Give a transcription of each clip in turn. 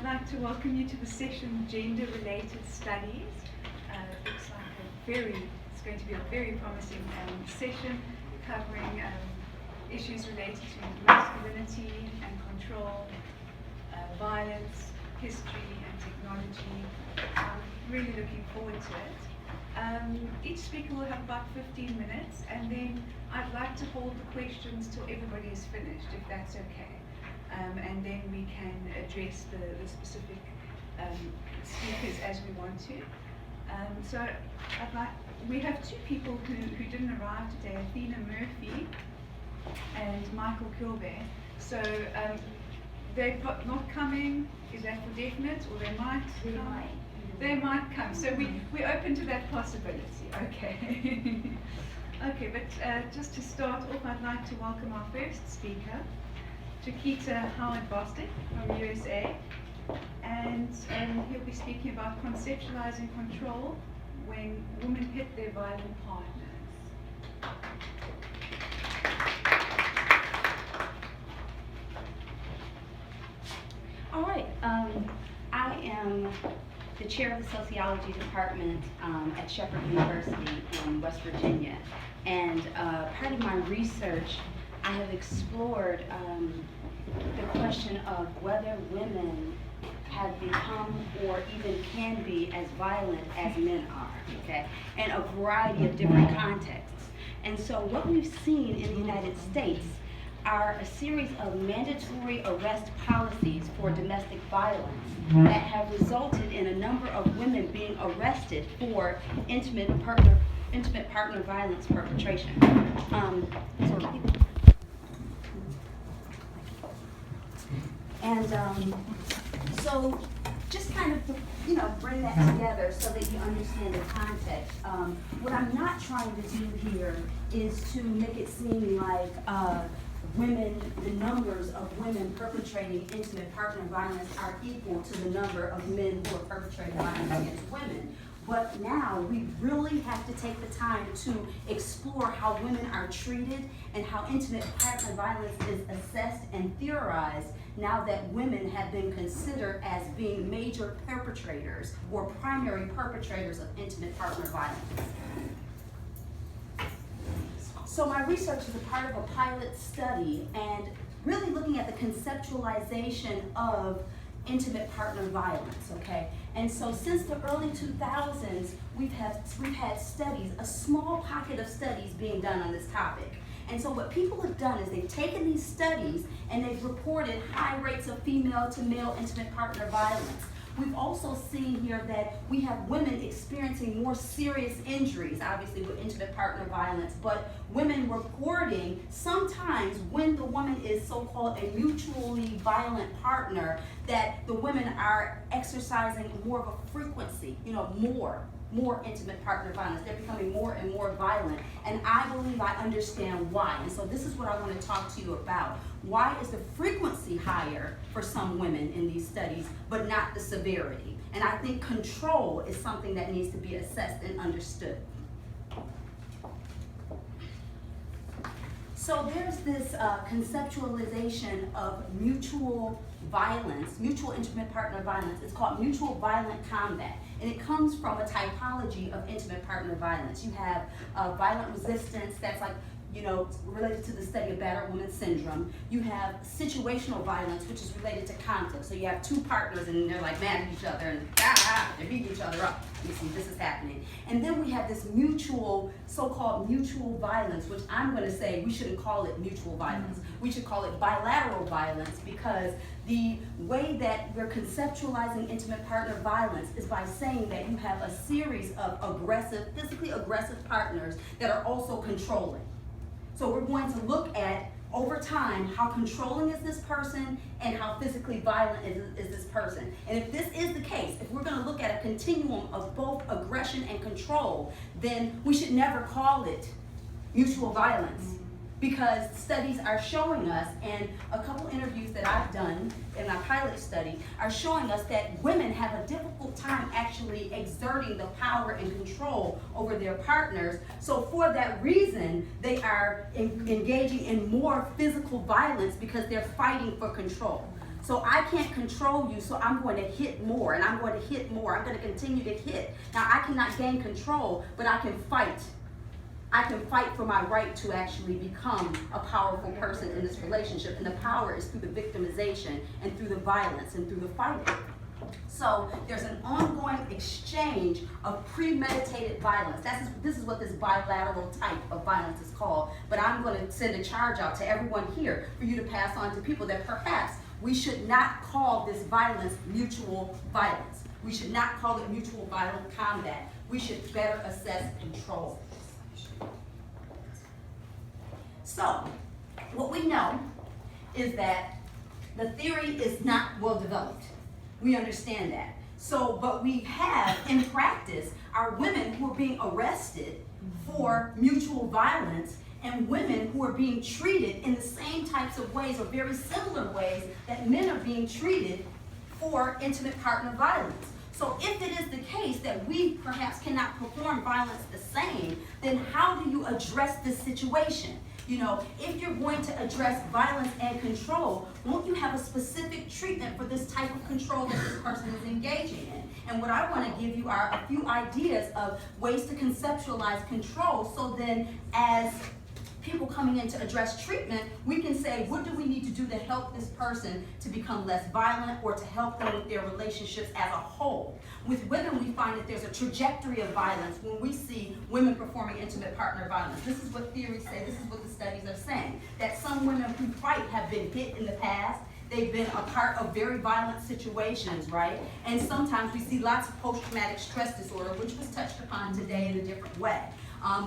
I'd like to welcome you to the session Gender-Related Studies. It looks like it's going to be a very promising session covering issues related to masculinity and control, violence, history and technology. I'm really looking forward to it. Each speaker will have about 15 minutes, and then I'd like to hold the questions till everybody is finished, if that's okay. And then we can address the specific speakers as we want to. So we have two people who didn't arrive today, Athena Murphy and Michael Kilbear. So they're not coming, is that for definite, or they might come? They might come, so we're open to that possibility, okay. Okay, but just to start off, I'd like to welcome our first speaker, Chiquita Howard Bostic from USA, and he'll be speaking about conceptualizing control when women hit their violent partners. All right, I am the chair of the sociology department at Shepherd University in West Virginia, and part of my research I have explored the question of whether women have become or even can be as violent as men are, okay, in a variety of different contexts. And so what we've seen in the United States are a series of mandatory arrest policies for domestic violence that have resulted in a number of women being arrested for intimate partner violence perpetration. So just kind of, bring that together so that you understand the context. What I'm not trying to do here is to make it seem like the numbers of women perpetrating intimate partner violence are equal to the number of men who are perpetrating violence against women. But now we really have to take the time to explore how women are treated and how intimate partner violence is assessed and theorized now that women have been considered as being major perpetrators or primary perpetrators of intimate partner violence. So my research is a part of a pilot study and really looking at the conceptualization of intimate partner violence, okay? And so since the early 2000s, we've had studies, a small pocket of studies being done on this topic. And so what people have done is they've taken these studies and they've reported high rates of female to male intimate partner violence. We've also seen here that we have women experiencing more serious injuries, obviously with intimate partner violence, but women reporting sometimes when the woman is so-called a mutually violent partner, that the women are exercising more of a frequency, more intimate partner violence. They're becoming more and more violent. And I believe I understand why. And so this is what I want to talk to you about. Why is the frequency higher for some women in these studies, but not the severity? And I think control is something that needs to be assessed and understood. So there's this conceptualization of mutual violence, mutual intimate partner violence. It's called mutual violent combat. And it comes from a typology of intimate partner violence. You have violent resistance, that's like, related to the study of battered woman syndrome. You have situational violence, which is related to conflict. So you have two partners and they're like mad at each other and they're beating each other up. You see, this is happening. And then we have this so-called mutual violence, which I'm going to say we shouldn't call it mutual violence. We should call it bilateral violence, because the way that we're conceptualizing intimate partner violence is by saying that you have a series of physically aggressive partners that are also controlling. So we're going to look at, over time, how controlling is this person and how physically violent is this person. And if this is the case, if we're going to look at a continuum of both aggression and control, then we should never call it mutual violence, because studies are showing us, and a couple interviews that I've done in my pilot study are showing us that women have a difficult time actually exerting the power and control over their partners. So for that reason, they are engaging in more physical violence because they're fighting for control. So I can't control you, so I'm going to hit more, and I'm going to hit more. I'm going to continue to hit. Now, I cannot gain control, but I can fight. I can fight for my right to actually become a powerful person in this relationship. And the power is through the victimization and through the violence and through the fighting. So there's an ongoing exchange of premeditated violence. This is what this bilateral type of violence is called. But I'm going to send a charge out to everyone here for you to pass on to people that perhaps we should not call this violence mutual violence. We should not call it mutual violent combat. We should better assess control. So, what we know is that the theory is not well developed. We understand that. So, but we have in practice our women who are being arrested for mutual violence and women who are being treated in the same types of ways or very similar ways that men are being treated for intimate partner violence. So if it is the case that we perhaps cannot perform violence the same, then how do you address this situation? You know, if you're going to address violence and control, won't you have a specific treatment for this type of control that this person is engaging in? And what I want to give you are a few ideas of ways to conceptualize control, so then as people coming in to address treatment, we can say, what do we need to do to help this person to become less violent or to help them with their relationships as a whole? With women, we find that there's a trajectory of violence when we see women performing intimate partner violence. This is what theories say, this is what the studies are saying, that some women who fight have been hit in the past. They've been a part of very violent situations, right? And sometimes we see lots of post-traumatic stress disorder, which was touched upon today in a different way.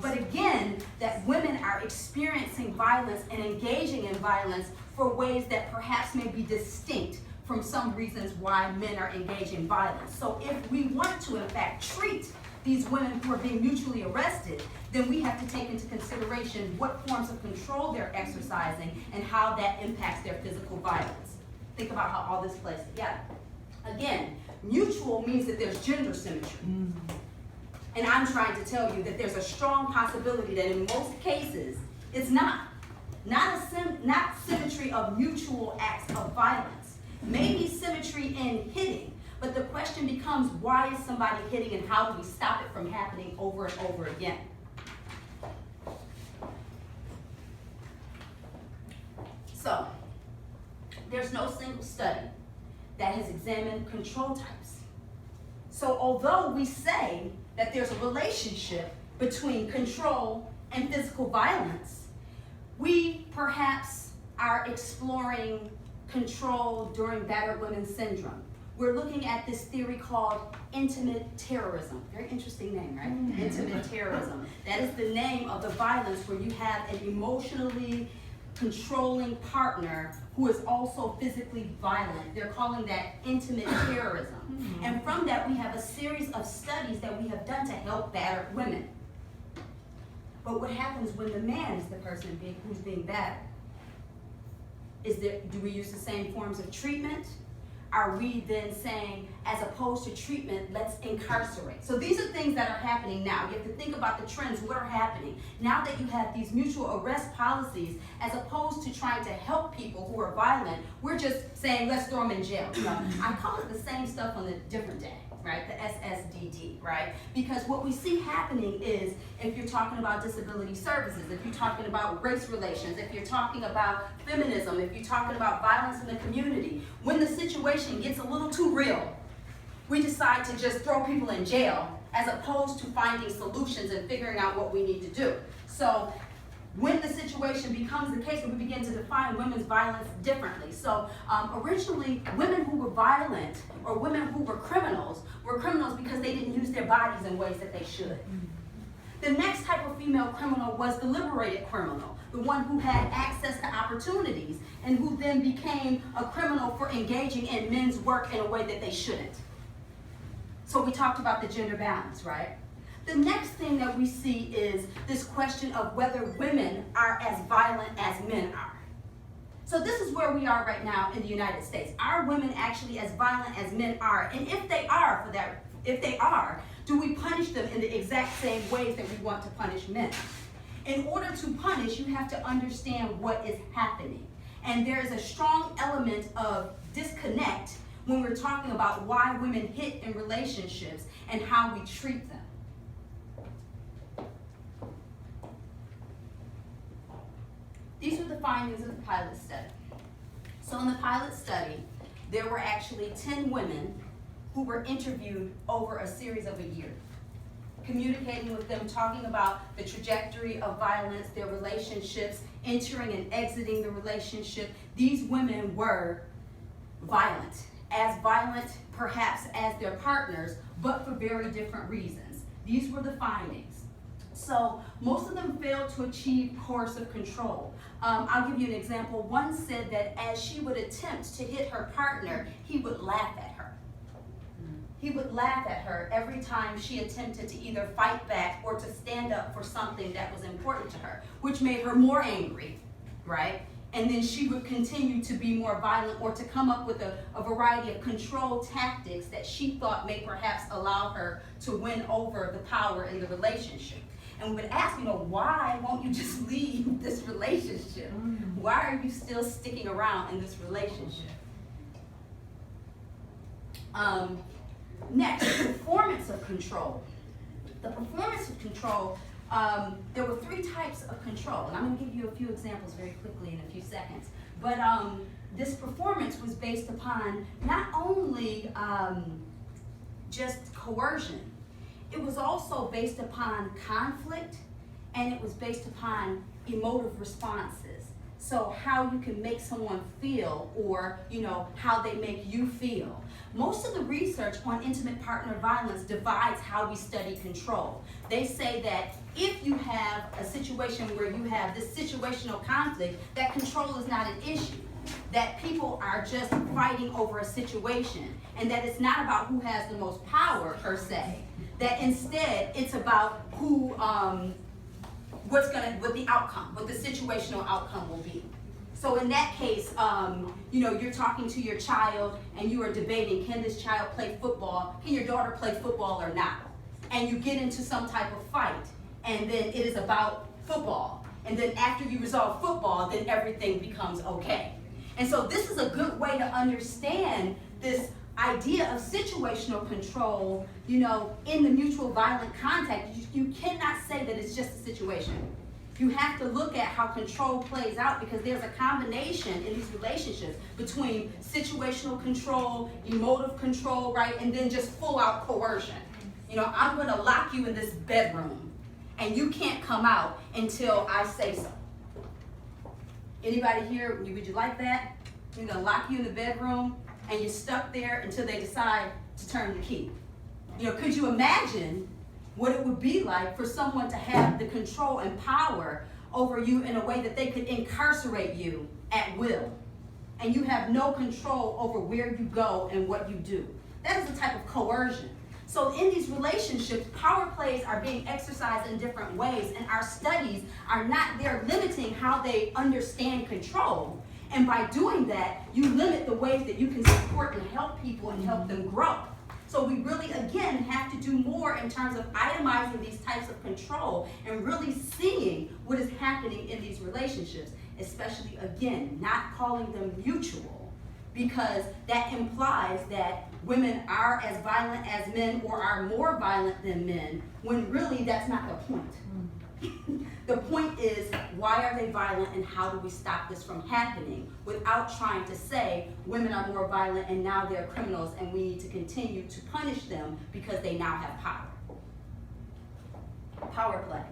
But again, that women are experiencing violence and engaging in violence for ways that perhaps may be distinct from some reasons why men are engaging in violence. So if we want to, in fact, treat these women who are being mutually arrested, then we have to take into consideration what forms of control they're exercising and how that impacts their physical violence. Think about how all this plays together. Again, mutual means that there's gender symmetry. And I'm trying to tell you that there's a strong possibility that in most cases, it's not symmetry of mutual acts of violence. Maybe symmetry in hitting, but the question becomes, why is somebody hitting and how do we stop it from happening over and over again? So, there's no single study that has examined control types. So although we say that there's a relationship between control and physical violence, we perhaps are exploring control during battered women syndrome. We're looking at this theory called intimate terrorism. Very interesting name, right? Intimate terrorism. That is the name of the violence where you have an emotionally controlling partner who is also physically violent. They're calling that intimate terrorism. And from that, we have a series of studies that we have done to help battered women. But what happens when the man is the person who's being battered? Do we use the same forms of treatment? Are we then saying, as opposed to treatment, let's incarcerate? So these are things that are happening now. You have to think about the trends, what are happening. Now that you have these mutual arrest policies, as opposed to trying to help people who are violent, we're just saying, let's throw them in jail. You know, I call it the same stuff on a different day, right? The SSDD, right? Because what we see happening is, if you're talking about disability services, if you're talking about race relations, if you're talking about feminism, if you're talking about violence in the community, when the situation gets a little too real, we decide to just throw people in jail as opposed to finding solutions and figuring out what we need to do. So when the situation becomes the case, we begin to define women's violence differently. So originally, women who were violent or women who were criminals because they didn't use their bodies in ways that they should. The next type of female criminal was the liberated criminal, the one who had access to opportunities and who then became a criminal for engaging in men's work in a way that they shouldn't. So we talked about the gender balance, right? The next thing that we see is this question of whether women are as violent as men are. So this is where we are right now in the United States. Are women actually as violent as men are? And if they are, do we punish them in the exact same ways that we want to punish men? In order to punish, you have to understand what is happening. And there is a strong element of disconnect when we're talking about why women hit in relationships and how we treat them. These were the findings of the pilot study. So in the pilot study, there were actually 10 women who were interviewed over a series of a year, communicating with them, talking about the trajectory of violence, their relationships, entering and exiting the relationship. These women were violent perhaps as their partners, but for very different reasons. These were the findings. So most of them failed to achieve coercive control. I'll give you an example. One said that as she would attempt to hit her partner, he would laugh at her. He would laugh at her every time she attempted to either fight back or to stand up for something that was important to her, which made her more angry, right? And then she would continue to be more violent or to come up with a variety of control tactics that she thought may perhaps allow her to win over the power in the relationship. And we would ask, why won't you just leave this relationship? Why are you still sticking around in this relationship? Next, performance of control. The performance of control, there were 3 types of control, and I'm going to give you a few examples very quickly in a few seconds. But this performance was based upon not only just coercion, it was also based upon conflict, and it was based upon emotive responses. So how you can make someone feel, or how they make you feel. Most of the research on intimate partner violence divides how we study control. They say that if you have a situation where you have this situational conflict, that control is not an issue. That people are just fighting over a situation, and that it's not about who has the most power per se. That instead it's about who, what the situational outcome will be. So in that case, you're talking to your child and you are debating, can this child play football? Can your daughter play football or not? And you get into some type of fight, and then it is about football. And then after you resolve football, then everything becomes okay. And so this is a good way to understand this idea of situational control, in the mutual violent context. You cannot say that it's just a situation. You have to look at how control plays out, because there's a combination in these relationships between situational control, emotive control, right, and then just full out coercion. I'm going to lock you in this bedroom and you can't come out until I say so. Anybody here, would you like that? You're going to lock you in the bedroom and you're stuck there until they decide to turn the key. Could you imagine what it would be like for someone to have the control and power over you in a way that they could incarcerate you at will, and you have no control over where you go and what you do? That is a type of coercion. So in these relationships, power plays are being exercised in different ways, and our studies they're limiting how they understand control. And by doing that, you limit the ways that you can support and help people and help them grow. So we really, again, have to do more in terms of itemizing these types of control and really seeing what is happening in these relationships, especially, again, not calling them mutual, because that implies that women are as violent as men or are more violent than men, when really that's not the point. The point is, why are they violent and how do we stop this from happening, without trying to say women are more violent and now they're criminals and we need to continue to punish them because they now have power. Power play.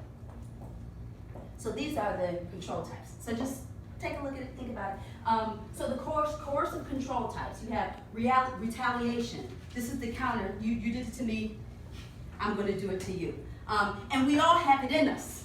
So these are the control types. So just take a look at it, think about it. So the coercive control types, you have retaliation. This is the counter. You did it to me, I'm going to do it to you. And we all have it in us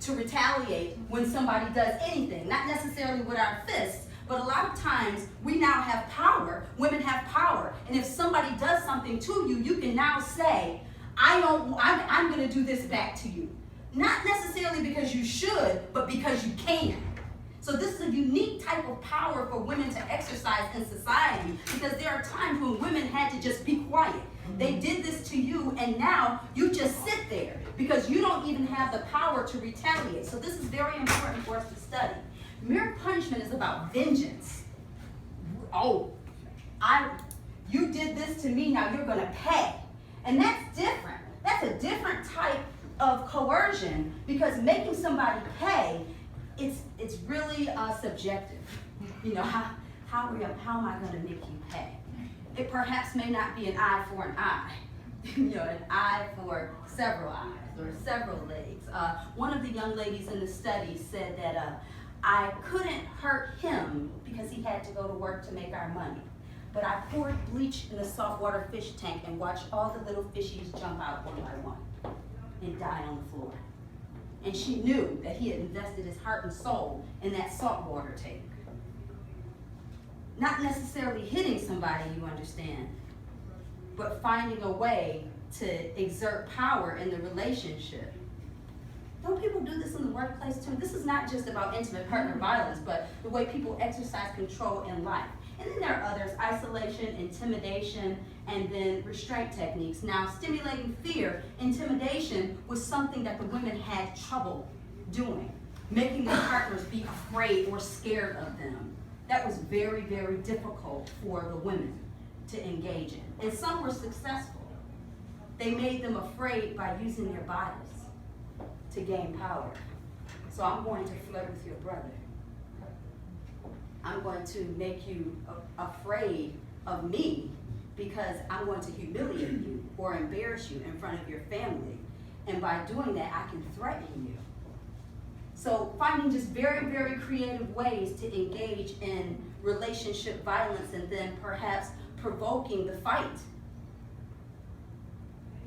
to retaliate when somebody does anything, not necessarily with our fists, but a lot of times we now have power. Women have power, and if somebody does something to you, you can now say, I'm going to do this back to you. Not necessarily because you should, but because you can. So this is a unique type of power for women to exercise in society, because there are times when women had to just be quiet. They did this to you, and now you just sit there because you don't even have the power to retaliate. So this is very important for us to study. Mere punishment is about vengeance. Oh, you did this to me, now you're gonna pay. And that's different. That's a different type of coercion, because making somebody pay, it's really subjective. You know, how am I gonna make you pay? It perhaps may not be an eye for an eye, you know, an eye for several eyes or several legs. One of the young ladies in the study said that I couldn't hurt him because he had to go to work to make our money. But I poured bleach in the saltwater fish tank and watched all the little fishies jump out one by one and die on the floor. And she knew that he had invested his heart and soul in that saltwater tank. Not necessarily hitting somebody, you understand, but finding a way to exert power in the relationship. Don't people do this in the workplace too? This is not just about intimate partner violence, but the way people exercise control in life. And then there are others: isolation, intimidation, and then restraint techniques. Now, stimulating fear, intimidation was something that the women had trouble doing, making their partners be afraid or scared of them. That was very, very difficult for the women to engage in. And some were successful. They made them afraid by using their bodies to gain power. So I'm going to flirt with your brother. I'm going to make you afraid of me because I'm going to humiliate you or embarrass you in front of your family. And by doing that, I can threaten you. So finding just very, very creative ways to engage in relationship violence and then perhaps provoking the fight.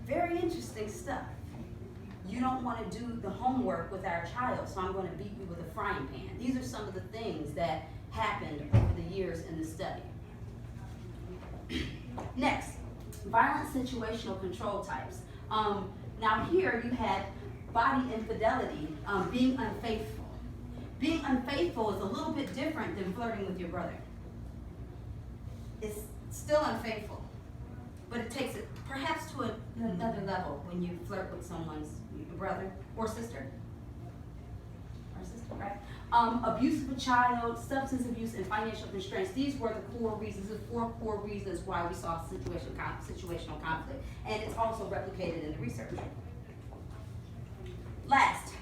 Very interesting stuff. You don't want to do the homework with our child, so I'm going to beat you with a frying pan. These are some of the things that happened over the years in the study. Next, violent situational control types. Now here you had body infidelity, being unfaithful. Being unfaithful is a little bit different than flirting with your brother. It's still unfaithful, but it takes it perhaps to another level when you flirt with someone's brother or sister. Right? Abuse of a child, substance abuse, and financial constraints. These were the core reasons, the 4 core reasons why we saw situational conflict. And it's also replicated in the research. Last,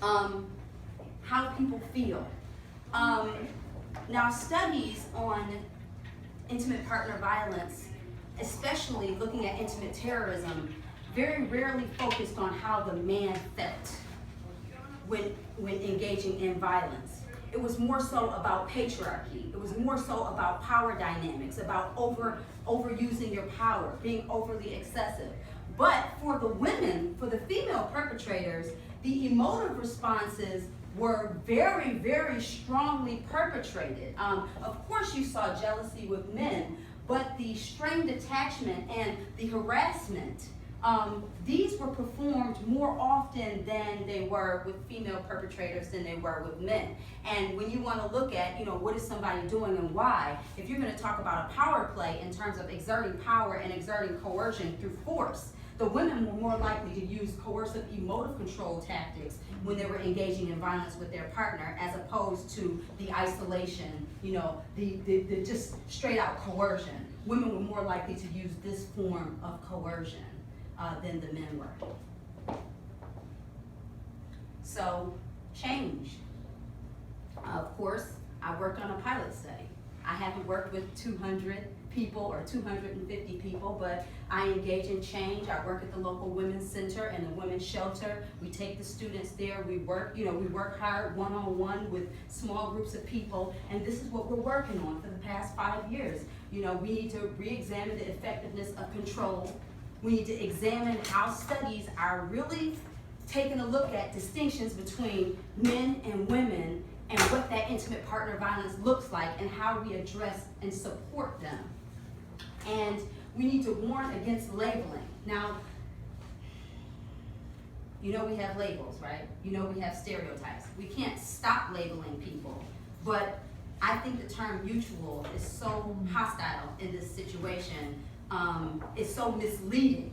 how people feel. Now, studies on intimate partner violence, especially looking at intimate terrorism, very rarely focused on how the man felt when engaging in violence. It was more so about patriarchy. It was more so about power dynamics, about overusing your power, being overly excessive. But for the women, for the female perpetrators, the emotive responses were very, very strongly perpetrated. Of course, you saw jealousy with men, but the strained attachment and the harassment, these were performed more often than they were with female perpetrators than they were with men. And when you want to look at, what is somebody doing and why, if you're going to talk about a power play in terms of exerting power and exerting coercion through force, the women were more likely to use coercive emotive control tactics when they were engaging in violence with their partner, as opposed to the isolation, the just straight out coercion. Women were more likely to use this form of coercion than the men were. So, change. Of course, I worked on a pilot study. I haven't worked with 200 people or 250 people, but I engage in change. I work at the local women's center and the women's shelter. We take the students there. We work hard one-on-one with small groups of people, and this is what we're working on for the past 5 years. We need to re-examine the effectiveness of control. We need to examine how studies are really taking a look at distinctions between men and women and what that intimate partner violence looks like and how we address and support them. And we need to warn against labeling. Now, we have labels, right? We have stereotypes. We can't stop labeling people, but I think the term mutual is so hostile in this situation. It's so misleading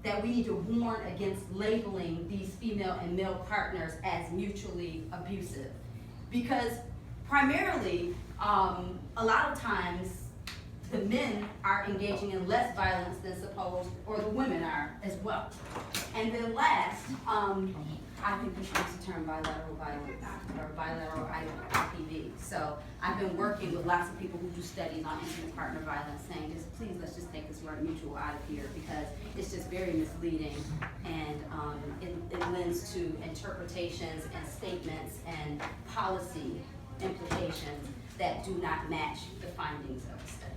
that we need to warn against labeling these female and male partners as mutually abusive. Because primarily, a lot of times, the men are engaging in less violence than supposed, or the women are as well. And then last, I think we should use the term bilateral violence, or bilateral IPV. So I've been working with lots of people who do studies on intimate partner violence, saying just, please, let's just take this word mutual out of here, because it's just very misleading, and it lends to interpretations and statements and policy implications that do not match the findings of the study.